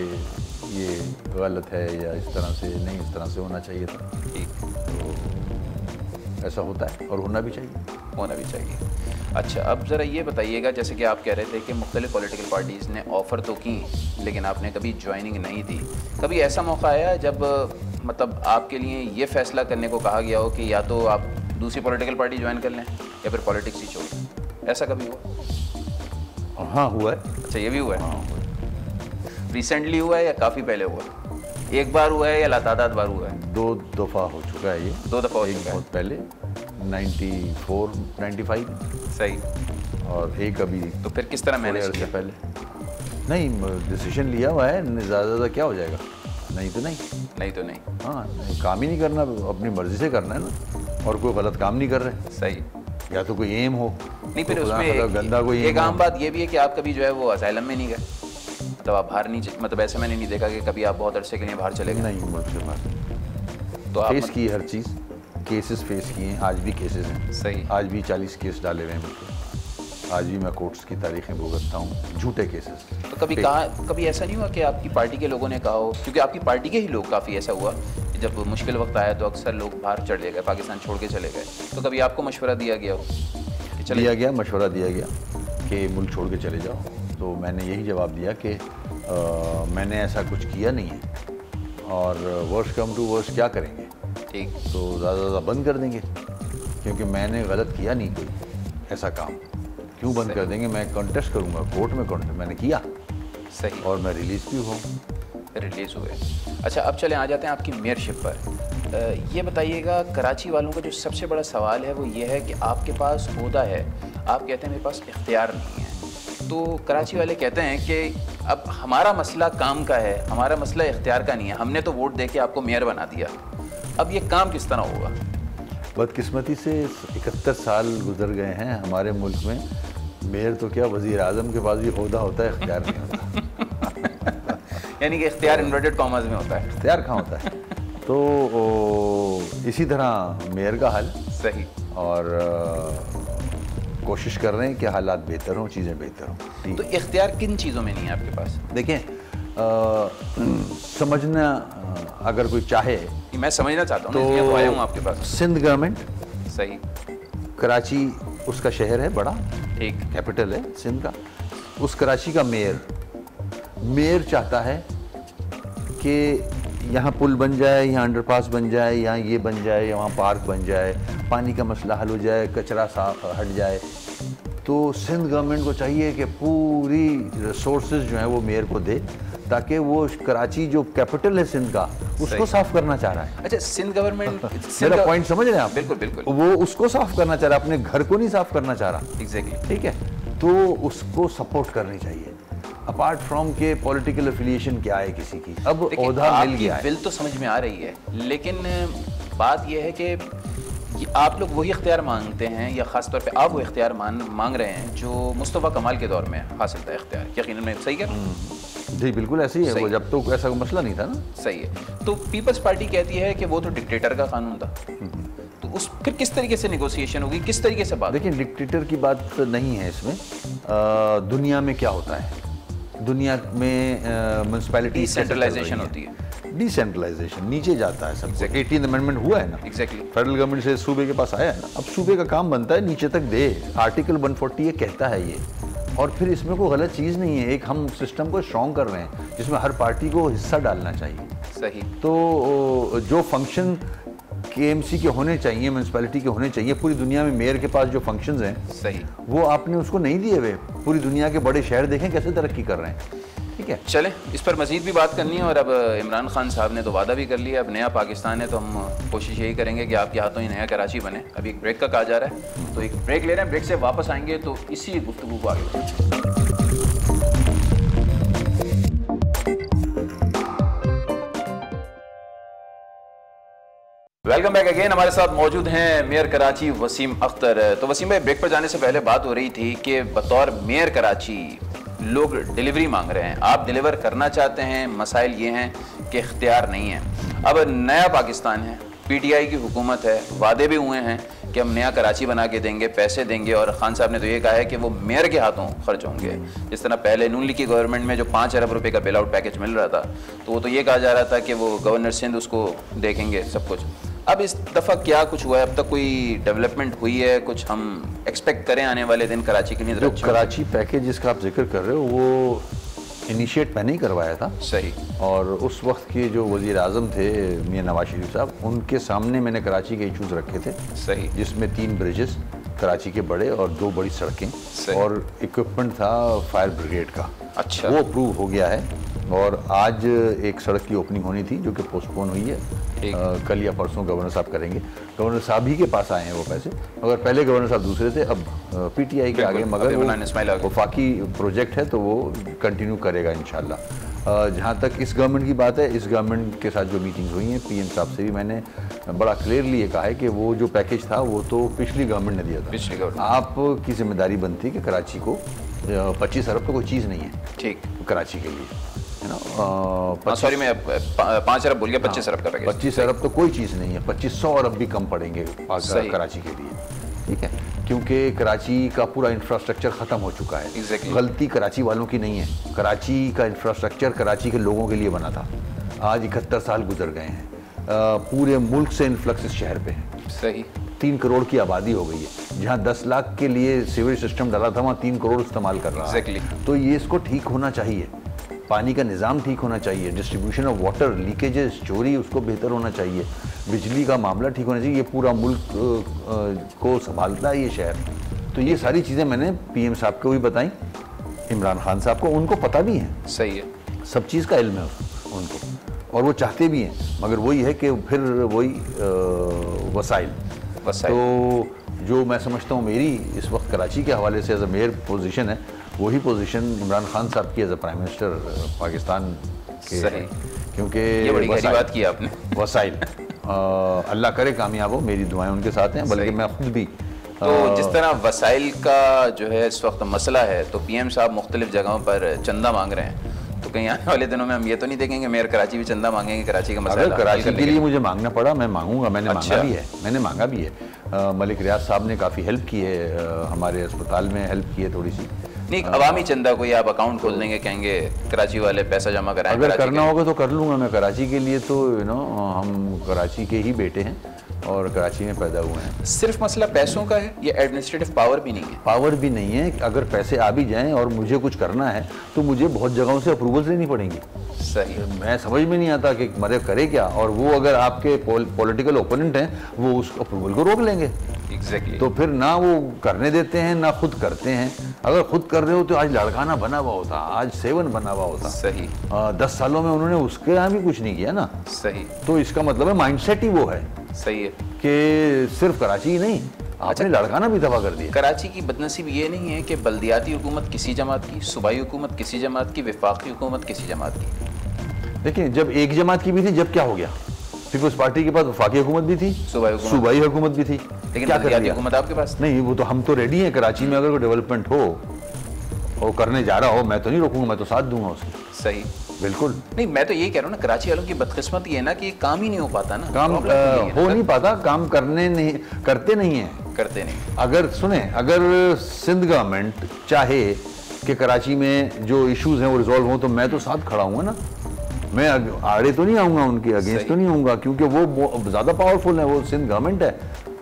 ये गलत है या इस तरह से नहीं, इस तरह से होना चाहिए था। ठीक। तो ऐसा होता है और होना भी चाहिए। होना भी चाहिए। अच्छा, अब ज़रा ये बताइएगा, जैसे कि आप कह रहे थे कि मुख्तलिफ पॉलिटिकल पार्टीज़ ने ऑफ़र तो की लेकिन आपने कभी ज्वाइनिंग नहीं दी। कभी ऐसा मौका आया जब मतलब आपके लिए ये फ़ैसला करने को कहा गया हो कि या तो आप दूसरी पॉलिटिकल पार्टी ज्वाइन कर लें या फिर पॉलिटिक्स ही छोड़ दें? ऐसा कभी हुआ? हाँ, हुआ है। अच्छा, ये भी हुआ है? हाँ, हुआ है। रिसेंटली हुआ है या काफ़ी पहले हुआ? एक बार हुआ है या लातादाद बार हुआ है? 2 दफ़ा हो चुका है ये। 2 दफ़ा हो चुका है। बहुत पहले 94, 95। सही। और एक अभी। तो फिर किस तरह मैनेज किया? पहले नहीं, डिसीजन लिया हुआ है, ज़्यादा क्या हो जाएगा? नहीं तो नहीं। नहीं तो नहीं। हाँ, काम ही नहीं करना, अपनी मर्जी से करना है ना, और कोई गलत काम नहीं कर रहे। सही। या तो कोई एम हो। नहीं, फिर तो उसमें गंदा कोई एक आम बात ये भी है कि आप कभी जो है वो असाइलम में नहीं गए, मतलब आप बाहर नहीं, मतलब ऐसे मैंने नहीं देखा कि कभी आप बहुत अरसे के लिए बाहर चले गए। नहीं, मुल्क से बाहर तो आप फेस की हर चीज़, केसेस फेस किए हैं, आज भी केसेस हैं। सही। आज भी 40 केस डाले हुए हैं मुझ पे, आज भी मैं कोर्ट्स की तारीखें भुगतता हूँ, झूठे केसेस। तो कभी ऐसा नहीं हुआ कि आपकी पार्टी के लोगों ने कहा हो, क्योंकि आपकी पार्टी के ही लोग काफ़ी ऐसा हुआ जब मुश्किल वक्त आया तो अक्सर लोग बाहर चले गए, पाकिस्तान छोड़ के चले गए, तो कभी आपको मशवरा दिया गया हो? मशवरा दिया गया कि मुल्क छोड़ के चले जाओ, तो मैंने यही जवाब दिया कि मैंने ऐसा कुछ किया नहीं है, और वर्स्ट कम टू वर्स्ट क्या करेंगे? ठीक। तो ज़्यादा बंद कर देंगे, क्योंकि मैंने गलत किया नहीं कोई ऐसा काम, क्यों बंद कर देंगे? मैं कंटेस्ट करूँगा कोर्ट में, कंटेस्ट मैंने किया। सही। और मैं रिलीज़ भी हुआ। रिलीज़ हुए। अच्छा, अब चले आ जाते हैं आपकी मेयरशिप पर। ये बताइएगा, कराची वालों का जो सबसे बड़ा सवाल है वो ये है कि आपके पास ओहदा है, आप कहते हैं मेरे पास इख्तियार नहीं है। तो कराची वाले कहते हैं कि अब हमारा मसला काम का है, हमारा मसला इख्तियार का नहीं है, हमने तो वोट दे के आपको मेयर बना दिया, अब ये काम किस तरह होगा? बदकिस्मती से 71 साल गुजर गए हैं हमारे मुल्क में, मेयर तो क्या, वज़ीर आज़म के पास भी ओहदा होता है, इख्तियार नहीं होता। यानी कि इख्तियार इन्वर्टेड कॉमर्स में होता है, इख्तियार कहाँ होता है? तो इसी तरह मेयर का हाल। सही। और कोशिश कर रहे हैं कि हालात बेहतर हों, चीज़ें बेहतर हों। तो इख्तियार किन चीज़ों में नहीं है आपके पास? देखें, समझना अगर कोई चाहे, मैं समझना चाहता हूँ तो आया हूँ आपके पास। सिंध गवर्नमेंट। सही। कराची उसका शहर है, बड़ा, ठीक, कैपिटल है सिंध का। उस कराची का मेयर चाहता है कि यहाँ पुल बन जाए, यहाँ अंडरपास बन जाए, यहाँ ये बन जाए, यहाँ पार्क बन जाए, पानी का मसला हल हो जाए, कचरा साफ हट जाए। तो सिंध गवर्नमेंट को चाहिए कि पूरी रिसोर्सेज जो हैं वो मेयर को दे, ताकि वो कराची जो कैपिटल है सिंध का, उसको साफ करना चाह रहा है। अच्छा, सिंध गवर्नमेंट मेरा पॉइंट समझ रहे हैं आप? बिल्कुल बिल्कुल। वो उसको साफ करना चाह रहा है, अपने घर को नहीं साफ करना चाह रहा। एग्जैक्टली। ठीक है, तो उसको सपोर्ट करनी चाहिए, अपार्ट फ्रॉम के पॉलिटिकल एफिलिएशन क्या है किसी की। अब ओहदा मिल गया है, बिल तो समझ में आ रही है, लेकिन बात यह है कि आप लोग वही इख्तियार मांगते हैं, या ख़ास तौर पे आप वो इख्तियार मांग रहे हैं जो मुस्तफ़ा कमाल के दौर में हासिल था इख्तियार। यकीनन मैं सही कह रहा हूँ? जी बिल्कुल ऐसे ही है। वो जब तो ऐसा कोई मसला नहीं था ना। सही है। तो पीपल्स पार्टी कहती है कि वो तो डिक्टेटर का कानून था, तो उस फिर किस तरीके से नेगोशिएशन होगी, किस तरीके से बात? देखिए, डिक्टेटर की बात नहीं है इसमें। दुनिया में क्या होता है, दुनिया में म्युनिसिपैलिटी सेंट्रलाइजेशन होती है, डिसेंट्रलाइजेशन नीचे जाता है सब। 18th अमेंडमेंट हुआ है ना। एग्जैक्टली। फेडरल गवर्नमेंट से सूबे के पास आया है ना, अब सूबे का काम बनता है नीचे तक दे। आर्टिकल 140 ये कहता है ये, और फिर इसमें कोई गलत चीज़ नहीं है। एक हम सिस्टम को स्ट्रॉन्ग कर रहे हैं जिसमें हर पार्टी को हिस्सा डालना चाहिए। सही। तो जो फंक्शन केएमसी के होने चाहिए, म्यूनसिपैलिटी के होने चाहिए, पूरी दुनिया में मेयर के पास जो फंक्शंस हैं, सही, वो आपने उसको नहीं दिए हुए। पूरी दुनिया के बड़े शहर देखें कैसे तरक्की कर रहे हैं। ठीक है, चलें, इस पर मज़ीद भी बात करनी है। और अब इमरान खान साहब ने तो वादा भी कर लिया, अब नया पाकिस्तान है, तो हम कोशिश यही करेंगे कि आपके हाथों ही नया कराची बने। अभी एक ब्रेक का कहा जा रहा है, तो एक ब्रेक ले रहे हैं, ब्रेक से वापस आएंगे तो इसी गुफ्तगू को आगे बढ़ेंगे। Welcome back again. हमारे साथ मौजूद हैं मेयर कराची वसीम अख्तर। तो वसीम भाई, ब्रेक पर जाने से पहले बात हो रही थी कि बतौर मेयर कराची लोग डिलीवरी मांग रहे हैं, आप डिलीवर करना चाहते हैं, मसाइल ये हैं कि इख्तियार नहीं है। अब नया पाकिस्तान है, पीटीआई की हुकूमत है, वादे भी हुए हैं कि हम नया कराची बना के देंगे, पैसे देंगे, और खान साहब ने तो ये कहा है कि वो मेयर के हाथों खर्च होंगे। जिस तरह पहले नून लीग की गवर्नमेंट में जो 5 अरब रुपए का बेल आउट पैकेज मिल रहा था, तो वो तो ये कहा जा रहा था कि वो गवर्नर सिंध उसको देखेंगे सब कुछ। अब इस दफ़ा क्या कुछ हुआ है? अब तक कोई डेवलपमेंट हुई है? कुछ हम एक्सपेक्ट करें आने वाले दिन कराची के लिए? जो कराची पैकेज जिसका आप जिक्र कर रहे हो वो इनिशिएट मैंने ही करवाया था। सही। और उस वक्त के जो वज़ीर आज़म थे मियां नवाज शरीफ साहब, उनके सामने मैंने कराची के इशूज़ रखे थे। सही। जिसमें 3 ब्रिजेस कराची के बड़े और 2 बड़ी सड़कें और इक्विपमेंट था फायर ब्रिगेड का। अच्छा। वो अप्रूव हो गया है और आज एक सड़क की ओपनिंग होनी थी जो कि पोस्टपोन हुई है। कल या परसों गवर्नर साहब करेंगे। गवर्नर साहब ही के पास आए हैं वो पैसे, मगर पहले गवर्नर साहब दूसरे थे, अब पीटीआई के आगे, मगर वो वफाकी प्रोजेक्ट है तो वो कंटिन्यू करेगा इंशाल्लाह। जहाँ तक इस गवर्नमेंट की बात है, इस गवर्नमेंट के साथ जो मीटिंग्स हुई हैं, पीएम साहब से भी मैंने बड़ा क्लियरली ये कहा है कि वो जो पैकेज था वो तो पिछली गवर्नमेंट ने दिया था। पिछली गवर्नमेंट आपकी जिम्मेदारी बनती है कि कराची को 25 अरब तो कोई चीज़ नहीं है। ठीक। कराची के लिए है ना। सॉरी, मैं 5 अरब बोल गया, 25 अरब का पैकेज। 25 अरब तो कोई चीज़ नहीं है, 2500 अरब भी कम पड़ेंगे कराची के लिए। ठीक है, क्योंकि कराची का पूरा इंफ्रास्ट्रक्चर ख़त्म हो चुका है। गलती कराची वालों की नहीं है, कराची का इंफ्रास्ट्रक्चर कराची के लोगों के लिए बना था। आज 71 साल गुजर गए हैं, पूरे मुल्क से इन्फ्लक्स इस शहर पे है। सही। 3 करोड़ की आबादी हो गई है, जहाँ 10 लाख के लिए सीवेज सिस्टम डाला था वहाँ 3 करोड़ इस्तेमाल कर रहा है। तो ये इसको ठीक होना चाहिए, पानी का निज़ाम ठीक होना चाहिए, डिस्ट्रीब्यूशन ऑफ वाटर, लीकेजेस, चोरी, उसको बेहतर होना चाहिए, बिजली का मामला ठीक होना चाहिए। ये पूरा मुल्क को संभालता है ये शहर। तो ये सारी चीज़ें मैंने पीएम साहब को भी बताई, इमरान खान साहब को, उनको पता भी है। सही है, सब चीज़ का इल्म है उनको और वो चाहते भी हैं, मगर वही है कि फिर वही वसाइल। तो जो मैं समझता हूँ मेरी इस वक्त कराची के हवाले से एज अ मेयर पोजीशन है, वही पोजीशन इमरान खान साहब की as a prime minister Pakistan के। सही। क्योंकि ये बड़ी गहरी बात की आपने। वसाइल अल्लाह करे कामयाब हो, मेरी दुआएं उनके साथ हैं, बल्कि मैं खुद भी। तो जिस तरह वसाइल का जो है इस वक्त मसला है, तो पीएम साहब मुख्तलिफ जगहों पर चंदा मांग रहे हैं, तो कहीं आने वाले दिनों में हम ये तो नहीं देखेंगे मेयर कराची भी चंदा मांगेंगे कराची का मसला? अगर कराची के लिए मुझे मांगना पड़ा, मैं मांगूंगा, मैंने मांगा भी है, मैंने मांगा भी है। मलिक रियाज साहब ने काफ़ी हेल्प की है, हमारे अस्पताल में हेल्प की है थोड़ी सी। नहीं, अवामी चंदा कोई आप अकाउंट खोल देंगे, कहेंगे कराची वाले पैसा जमा कराएं? अगर करना होगा तो कर लूँगा मैं कराची के लिए। तो हम कराची के ही बेटे हैं और कराची में पैदा हुए हैं। सिर्फ मसला पैसों का है, ये एडमिनिस्ट्रेटिव पावर भी नहीं है? पावर भी नहीं है। अगर पैसे आ भी जाएं और मुझे कुछ करना है तो मुझे बहुत जगहों से अप्रूवल्स लेनी पड़ेंगी। सही। मैं समझ में नहीं आता कि मरे करे क्या, और वो अगर आपके पॉलिटिकल ओपोनेंट हैं वो उस अप्रूवल को रोक लेंगे। एग्जैक्टली। तो फिर ना वो करने देते हैं ना खुद करते हैं। अगर खुद कर रहे हो तो आज लड़काना बना हुआ होता, आज सेवन बना हुआ होता। सही। 10 सालों में उन्होंने उसके यहाँ भी कुछ नहीं किया ना। सही। तो इसका मतलब है माइंडसेट ही वो है। सही है कि सिर्फ कराची ही नहीं, आपने लड़काना भी तबाह कर दिया। कराची की बदनसीब ये नहीं है कि बल्दियाती हुकूमत किसी जमात की, सूबाई हुकूमत किसी जमात की, वफाकी हुकूमत किसी जमात की। देखिए, जब एक जमात की भी थी, जब क्या हो गया, पीपल्स पार्टी के पास वफाकी हुकूमत भी थी, सूबाई हुकूमत भी थी, लेकिन क्या बल्दियाती हुकूमत आपके पास नहीं। वो तो हम तो रेडी हैं, कराची में अगर कोई डेवलपमेंट हो और करने जा रहा हो, मैं तो नहीं रोकूंगा, मैं तो साथ दूंगा उसकी। सही। बिल्कुल नहीं, मैं तो यही कह रहा हूँ ना, कराची वालों की बदकिस्मती है ना कि काम ही नहीं हो पाता ना, काम हो नहीं पाता, काम करते नहीं है। अगर सुने, अगर सिंध गवर्नमेंट चाहे कि कराची में जो इश्यूज हैं वो रिजॉल्व हो, तो मैं तो साथ खड़ा हूँ ना। मैं आड़े तो नहीं आऊँगा, उनके अगेंस्ट तो नहीं आऊँगा, क्योंकि वो ज़्यादा पावरफुल है, वो सिंध गवर्नमेंट है,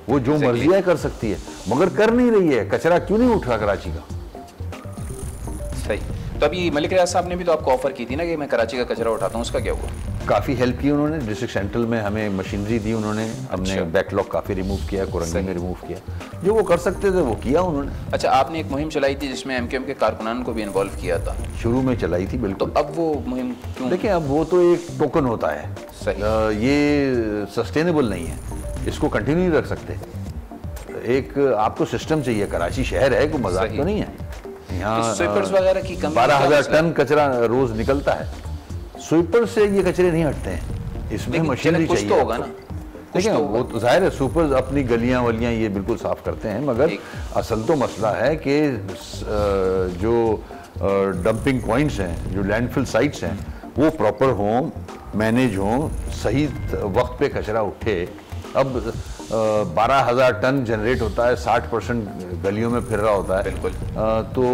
वो जो मर्जी है कर सकती है, मगर कर नहीं रही है। कचरा क्यों नहीं उठ रहा कराची का? सही। तो अभी मलिक रियाज साहब ने भी तो आपको ऑफर की थी ना कि मैं कराची का कचरा उठाता हूँ, उसका क्या हुआ? काफ़ी हेल्प की उन्होंने, डिस्ट्रिक्ट सेंट्रल में हमें मशीनरी दी उन्होंने, हमने बैकलॉग काफ़ी रिमूव किया, कुरंगी में रिमूव किया, जो वो कर सकते थे वो किया उन्होंने। अच्छा, आपने एक मुहिम चलाई थी जिसमें एमक्यूएम के कारकुनान को भी इन्वॉल्व किया था? शुरू में चलाई थी, बिल्कुल। तो अब वो मुहिम क्यों? देखिए, अब वो तो एक टोकन होता है। सही। ये सस्टेनेबल नहीं है, इसको कंटिन्यू नहीं रख सकते। एक आपको सिस्टम चाहिए, कराची शहर है, कोई मजाक तो नहीं है। यहाँ स्वीपर्स वगैरह की कमी, 12,000 टन कचरा रोज निकलता है। स्वीपर से ये कचरे नहीं हटते हैं, इसमें मशीनरी चाहिए। तो होगा ना, देखिए वो तो जाहिर है सुपर्स अपनी गलियां वलियां ये बिल्कुल साफ करते हैं, मगर असल तो मसला है कि जो डंपिंग पॉइंट्स हैं, जो लैंडफिल साइट्स हैं, वो प्रॉपर हों, मैनेज हों, सही वक्त पे कचरा उठे। अब 12,000 टन जनरेट होता है, 60% गलियों में फिर रहा होता है, बिल्कुल। तो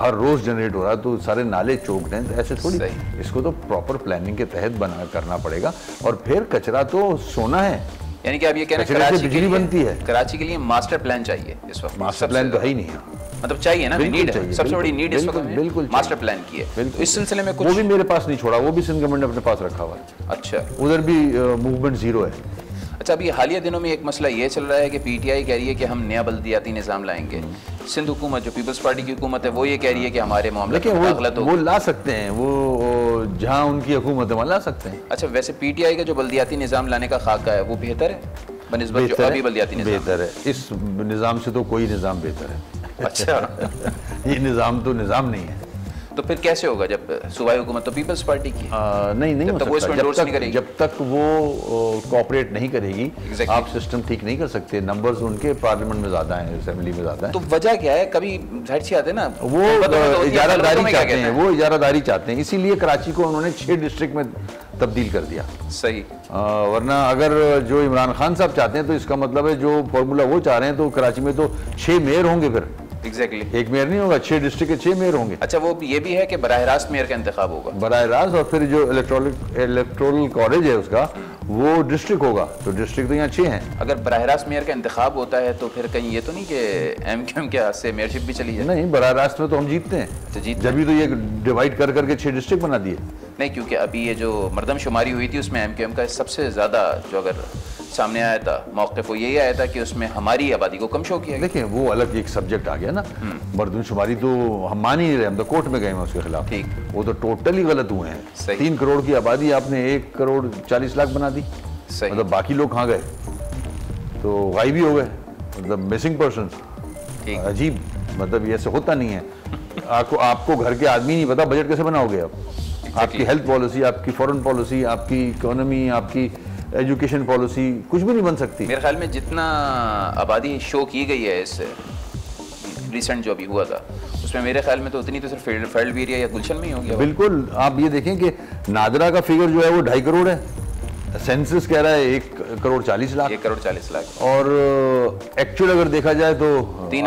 हर रोज जनरेट हो रहा है, तो सारे नाले चौकड हैं, तो ऐसे थोड़ी, इसको तो प्रॉपर प्लानिंग के तहत बना करना पड़ेगा। और फिर कचरा तो सोना है, यानी कि आप ये कह रहे हैं कराची बिजली बनती है, कराची के लिए मास्टर प्लान चाहिए इस वक्त। मास्टर प्लान तो है ही नहीं, मतलब चाहिए ना, नीड है, सबसे बड़ी नीड इस वक्त बिल्कुल मास्टर प्लान की है। तो इस सिलसिले में कुछ वो भी मेरे पास नहीं छोड़ा, वो भी सिंध गवर्नमेंट ने अपने पास रखा हुआ है। अच्छा, उधर भी मूवमेंट जीरो है। अच्छा, अभी हालिया दिनों में एक मसला ये चल रहा है कि पीटीआई कह रही है कि हम नया बल्दियाती निज़ाम लाएंगे। सिंध हुकूमत, जो पीपल्स पार्टी की हुकूमत है, वो ये कह रही है कि हमारे मामले वो ला सकते हैं, वो जहाँ उनकी हुकूमत है वहाँ ला सकते हैं। अच्छा, वैसे पीटीआई का जो बल्दियाती निज़ाम लाने का खाका है वो बेहतर है बनिस्बत जो अभी बल्दियाती निज़ाम? बेहतर है, इस निज़ाम से तो कोई निज़ाम बेहतर है। अच्छा ये निज़ाम तो निज़ाम नहीं है। तो फिर कैसे होगा जब सूबाई हुकूमत तो पीपल्स पार्टी की? नहीं हो सकता, जब तक वो कोऑपरेट नहीं करेगी, आप सिस्टम ठीक नहीं कर सकते। नंबर्स उनके पार्लियामेंट में ज्यादा हैं, असेंबली में ज्यादा हैं। तो वजह क्या है? कभी जाहिर सी आते ना, वो इजारादारी चाहते हैं, वो इजारादारी चाहते हैं, इसीलिए कराची को उन्होंने 6 डिस्ट्रिक्ट में तब्दील कर दिया। सही। वरना अगर जो इमरान खान साहब चाहते हैं तो इसका मतलब है जो फॉर्मूला वो चाह रहे हैं, तो कराची में तो 6 मेयर होंगे फिर। एग्जैक्टली। एक मेयर नहीं होगा, 6 डिस्ट्रिक्ट के 6 मेयर होंगे। अच्छा, वो ये भी है कि बराह रास्त मेयर का इंतखाब होगा? बराह रास्त, और फिर जो इलेक्टोरल कॉलेज है उसका, वो डिस्ट्रिक्ट होगा। तो डिस्ट्रिक्ट तो यहाँ 6 हैं। अगर बराह रास्त मेयर का इंतखाब होता है तो फिर कहीं ये तो नहीं कि एमक्यूएम के हाथ से मेयरशिप भी चली जाए? नहीं, बराह रास्त में तो हम जीतते हैं। तो जब तो ये डिवाइड कर करके 6 डिस्ट्रिक्ट बना दिए। नहीं, क्योंकि अभी ये जो मरदमशुमारी हुई थी उसमें एमक्यूएम का सबसे ज़्यादा जो अगर सामने आया था मौक़िफ़, वो यही आया था कि उसमें हमारी आबादी को कम शो किया। देखिए वो अलग एक सब्जेक्ट आ गया ना, मरदमशुमारी तो हम मान ही नहीं रहे, हम तो कोर्ट में गए हैं उसके खिलाफ। ठीक, वो तो टोटली गलत हुए हैं। 3 करोड़ की आबादी आपने 1 करोड़ 40 लाख बना दी। मतलब बाकी लोग कहाँ गए? तो गायब ही हो गए, मतलब मिसिंग पर्सन। अजीब, मतलब ये ऐसे होता नहीं है। आपको घर के आदमी नहीं पता, बजट कैसे बनाओगे आप? आपकी हेल्थ पॉलिसी, आपकी फॉरेन पॉलिसी, आपकी इकोनॉमी, आपकी एजुकेशन पॉलिसी कुछ भी नहीं बन सकती। मेरे ख्याल में जितना आबादी शो की गई है इस रिसेंट जो अभी हुआ था, उसमें मेरे ख्याल में तो उतनी तो सिर्फ फेल्ड एरिया या गुलशन में ही हो गया। बिल्कुल, आप ये देखें कि नादरा का फिगर जो है वो 2.5 करोड़ है, सेंसस कह रहा है 1 करोड़ 40 लाख। 1 करोड़ 40 लाख, और एक्चुअल अगर देखा जाए तो 3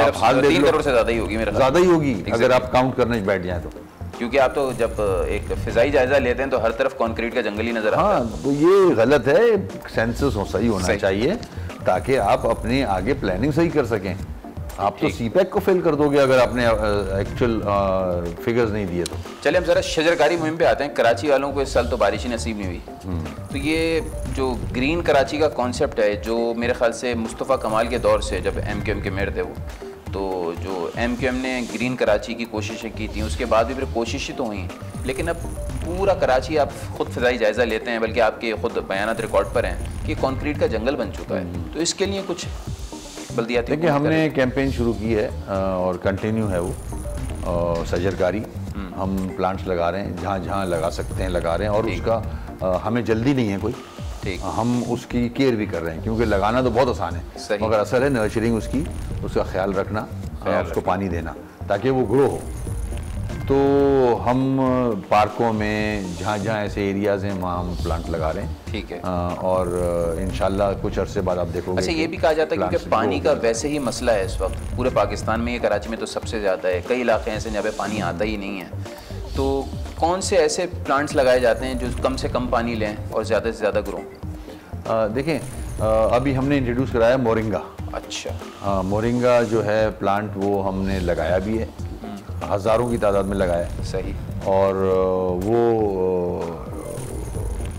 करोड़ से ज्यादा ही होगी, मेरा ज्यादा ही होगी अगर आप काउंट करने बैठ जाए तो। क्योंकि आप तो जब एक फिजाई जायजा लेते हैं तो हर तरफ कंक्रीट का जंगल ही नजर आता है। हाँ, तो ये गलत है। सेंसस सही होना चाहिए ताकि आप अपनी आगे प्लानिंग सही कर सकें। आप तो सीपैक को फेल कर दोगे अगर आपने एक्चुअल फिगर्स नहीं दिए तो। चले हम जरा शजरकारी मुहिम पे आते हैं। कराची वालों को इस साल तो बारिश ही नसीब नहीं हुई। तो ये जो ग्रीन कराची का कॉन्सेप्ट है, जो मेरे ख्याल से मुस्तफ़ा कमाल के दौर से जब एमक्यूएम के मेयर थे वो, तो जो एमक्यूएम ने ग्रीन कराची की कोशिशें की थी, उसके बाद भी फिर कोशिशें तो हुई, लेकिन अब पूरा कराची आप खुद फ़िज़ाई जायज़ा लेते हैं, बल्कि आपके खुद बयानात रिकॉर्ड पर हैं कि कंक्रीट का जंगल बन चुका है। तो इसके लिए कुछ बल्दियाती, देखिए हमने कैंपेन शुरू की है और कंटिन्यू है वो शजरकारी। हम प्लांट्स लगा रहे हैं, जहाँ जहाँ लगा सकते हैं लगा रहे हैं, और उसका हमें जल्दी नहीं है कोई। ठीक, हम उसकी केयर भी कर रहे हैं, क्योंकि लगाना तो बहुत आसान है, मगर असर है नर्चरिंग उसकी, उसका ख्याल रखना, उसको पानी देना ताकि वो ग्रो हो। तो हम पार्कों में जहाँ जहाँ ऐसे एरियाज़ हैं वहाँ हम प्लांट लगा रहे हैं। ठीक है। और इंशाल्लाह कुछ अरसे बाद आप देखोगे। अच्छा, ये भी कहा जाता है क्योंकि पानी का वैसे ही मसला है इस वक्त पूरे पाकिस्तान में, ये कराची में तो सबसे ज़्यादा है, कई इलाके ऐसे जहाँ पे पानी आता ही नहीं है। तो कौन से ऐसे प्लांट्स लगाए जाते हैं जो कम से कम पानी लें और ज़्यादा से ज़्यादा ग्रो? देखें, अभी हमने इंट्रोड्यूस कराया मोरिंगा। अच्छा। मोरिंगा जो है प्लांट वो हमने लगाया भी है, हज़ारों की तादाद में लगाया। सही। और वो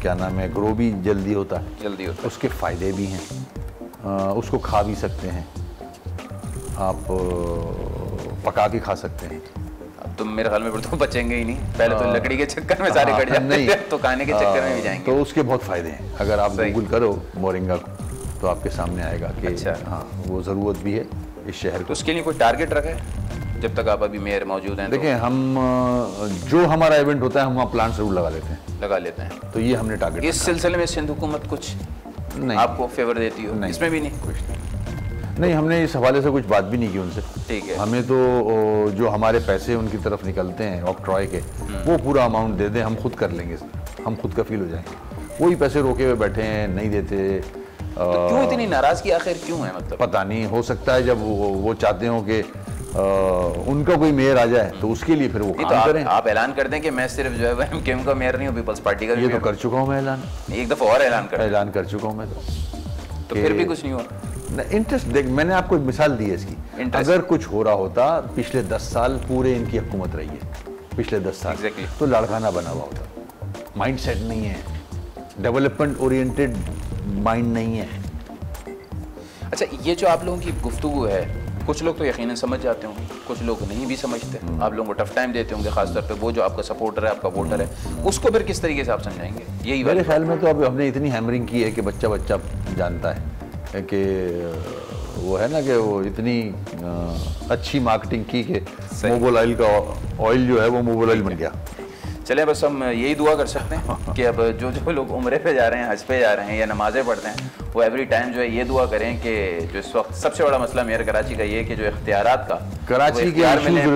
क्या नाम है, ग्रो भी जल्दी होता है, उसके फ़ायदे भी हैं। उसको खा भी सकते हैं आप, पका के खा सकते हैं। अब तो मेरे ख्याल में फिर तो बचेंगे ही नहीं, पहले तो लकड़ी के चक्कर में सारे कट जाते हैं, तो खाने के चक्कर में भी जाएंगे। तो उसके बहुत फ़ायदे हैं, अगर आप गूगल करो मोरिंगा तो आपके सामने आएगा कि अच्छा, हाँ वो ज़रूरत भी है इस शहर को। तो उसके लिए कोई टारगेट रखा है जब तक आप अभी मेयर मौजूद हैं? देखिए हम जो हमारा इवेंट होता है हम वहाँ प्लांट जरूर लगा लेते हैं। तो ये हमने टारगेट। इस सिलसिले में सिंध हुकूमत कुछ आपको फेवर देती हो? इसमें भी नहीं? नहीं, हमने इस हवाले से कुछ बात भी नहीं की उनसे। ठीक है। हमें तो जो हमारे पैसे उनकी तरफ निकलते हैं ऑक्ट्रॉय के, वो पूरा अमाउंट दे दें, हम खुद कर लेंगे, हम खुद कफील हो जाएंगे। वही पैसे रोके हुए बैठे हैं, नहीं देते। तो क्यों इतनी नाराजगी आखिर क्यों है? मतलब पता नहीं, हो सकता है जब वो चाहते हो कि उनका कोई मेयर आ जाए तो उसके लिए फिर वो काम करें। आप ऐलान कर दें कि मैं सिर्फ जो है एमकेएम का मेयर नहीं हूँ, पीपल्स पार्टी का भी। ये तो कर चुका हूँ मैं ऐलान, एक दफा और ऐलान कर चुका हूँ मैं। तो फिर भी कुछ नहीं हुआ? इंटरेस्ट देख, मैंने आपको एक मिसाल दी है इसकी। अगर कुछ हो रहा होता, पिछले 10 साल पूरे इनकी हुकूमत रही है, पिछले 10 साल तो लड़खाना बना हुआ होता। माइंड सेट नहीं है, डेवलपमेंट ओरिएंटेड माइंड नहीं है। अच्छा, ये जो आप लोगों की गुफ्तगू है, कुछ लोग तो यकीनन समझ जाते होंगे, कुछ लोग नहीं भी समझते। आप लोगों को टफ टाइम देते होंगे, खासतौर पे वो जो आपका सपोर्टर है, आपका वोटर है, उसको फिर किस तरीके से आप समझाएंगे? यही मेरे ख्याल में तो अब हमने इतनी हैमरिंग की है कि बच्चा जानता है कि वो है ना कि वो इतनी अच्छी मार्केटिंग की कि मोबाइल ऑयल का ऑयल जो है वो मोबाइल ऑयल बन गया। चले, बस हम यही दुआ कर सकते हैं कि अब जो लोग उम्रे पे जा रहे हैं, हज पे जा रहे हैं या नमाज़ें पढ़ते हैं, वो एवरी टाइम जो है ये दुआ करें कि जो इस वक्त सबसे बड़ा मसला मेयर कराची का ये है कि जो इख्तियारात का कराची के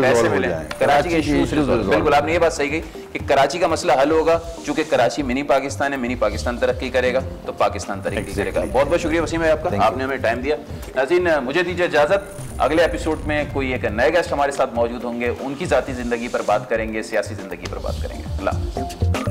पैसे मिले, कराची के इश्यूज रिजॉल्व। बिल्कुल, आपने ये बात सही कही कि कराची का मसला हल होगा। चूंकि कराची मिनी पाकिस्तान है, मिनी पाकिस्तान तरक्की करेगा तो पाकिस्तान तरक्की करेगा। बहुत बहुत शुक्रिया वसीम भाई आपका, आपने हमें टाइम दिया। नाज़रीन, मुझे दीजिए इजाज़त। अगले एपिसोड में कोई एक नए गेस्ट हमारे साथ मौजूद होंगे, उनकी ज़ाती ज़िंदगी पर बात करेंगे, सियासी ज़िंदगी पर बात करेंगे। अल्लाह।